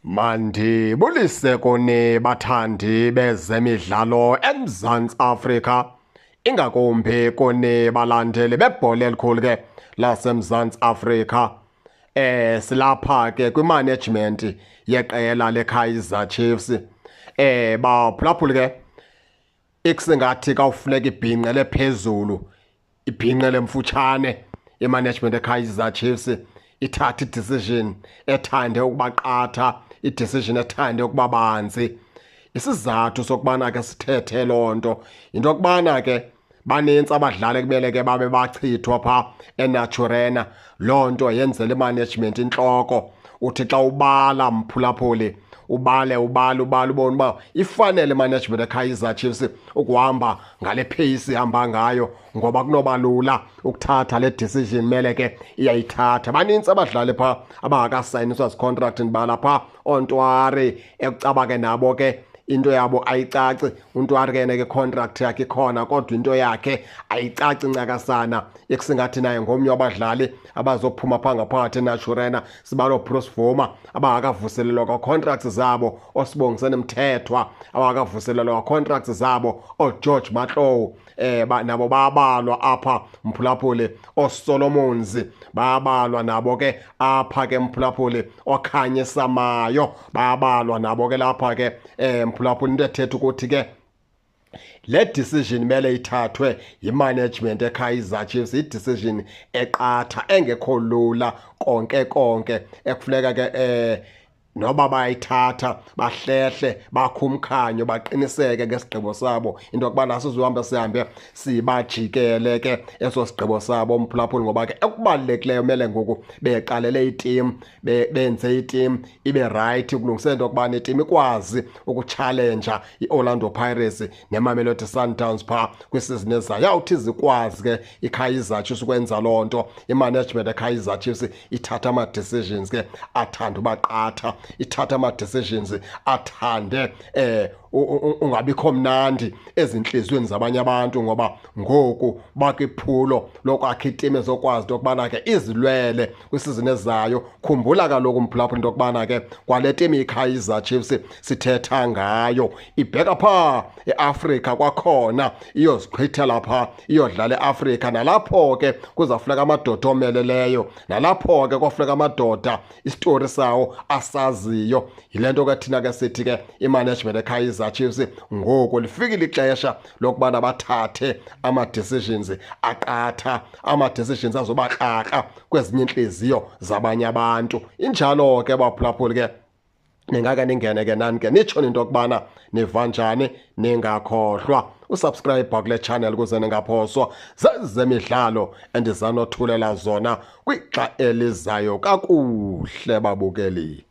Mandibulise kuni bathandi bezemidlalo eMzantsi Afrika, ingakumbi kuni balandeli bebhola elikhulu ke laseMzantsi Afrika. Silapha ke kwimanagement yeqela leKaizer Chiefs. Baphulaphuli ke ikusingathi kawufuneka ibhinqe lephezulu, ibhinqe lemfutshane imanagement yeKaizer Chiefs ithatha i-decision ethande ukuba qatha, i-decision ethande ukuba banzi. Isizathu sokubana ke sithethe loo nto yinto yokubana ke banintsi abadlali kumele ke babe bachithwa phaa eNaturena. Loo nto yenzela imanagement intloko. Uthi xa ubala mphulaphuli ubale ubone uba ifanele imanagement yeKaizer Chiefs ukuhamba ngale pace ihamba ngayo, ngoba kunoba lula ukuthatha le decision mele ke iyayithatha. Banintsi abadlali phaa abangakasayiniswa zicontract ndibala phaa ooNtwari ekucaba ke nabo ke into yabo ayicaci. uNtwari ke ke contract yakhe ikhona kodwa into yakhe ayicaci ncakasana. Ekusingathi naye ngomnye wabadlali abazophuma phaa ngaphakathi eNaturena. Sibalo Bruce Vuma abangakavuselelwa kwa-contracts zabo, oSibongiseni Mthethwa abangakavuselelwa kwa-contracts zabo, ooGeorge Mahlow nabo babalwa apha mphulaphuli, ooSolomons babalwa nabo ke apha ke mphulaphuli, oKhanyisa Mayo babalwa nabo ke lapha ke mphulaphuli. Into ethetha ukuthi ke le decision mele ithathwe yimanagement yeKaizer Chiefs, i-decision eqatha engekho lula konke ekufuneka ke noba bayithatha bahlehle bakhe umkhanyo baqiniseke ngesigqibo sabo, into yokubana asizuhamba sihambe sibajikele ke eso sigqibo sabo mphulaphuli. Ngoba ke ekubalulekileyo mele ngoku beqalele iteam, benze iteam ibe right ukulungisela into yokubana iteam ikwazi ukuchallenja iOrlando Pirates neMamelodi Sundowns phaa kwisizini ezayo. Yawuthi zikwazi ke iKaizer Chiefs ukwenza loo nto, imanagement yeKaizer Chiefs ithatha ama-decisions ke athanda ubaqatha, ithatha ama-decisions athande ungabikho mnandi ezinhliziyweni zabanye abantu, ngoba ngoku bakwiphulo lokwakha itimu ezokwazi into yokubana ke izilwele kwisizini ezayo. Khumbula kaloku mphulaphuli into yokubana ke kwale timu iKaizer Chiefs sithetha ngayo ibheka phaa eAfrika kwakhona, iyoziqhithela phaa, iyodlala eAfrika. Nalapho ke kuzafuneka amadoda omeleleyo, nalapho ke kofuneka amadoda isitori sawo asaziyo. Yile nto ke thina ke sithi ke imanagement yeKaizer Chiefs ngoku lifikile ixesha lokubana bathathe ama-decisions aqatha, ama-decisions azobakaka kwezinye inhliziyo zabanye abantu. Injalo ke baphulaphuli ke ningake ningene ke nani ke nitsho into yokubana niva njani. Ningakhohlwa usubscribe kule channel ukuze ningaphoswa zezemidlalo endizanothulela zona kwixa elizayo kakuhle babukeli.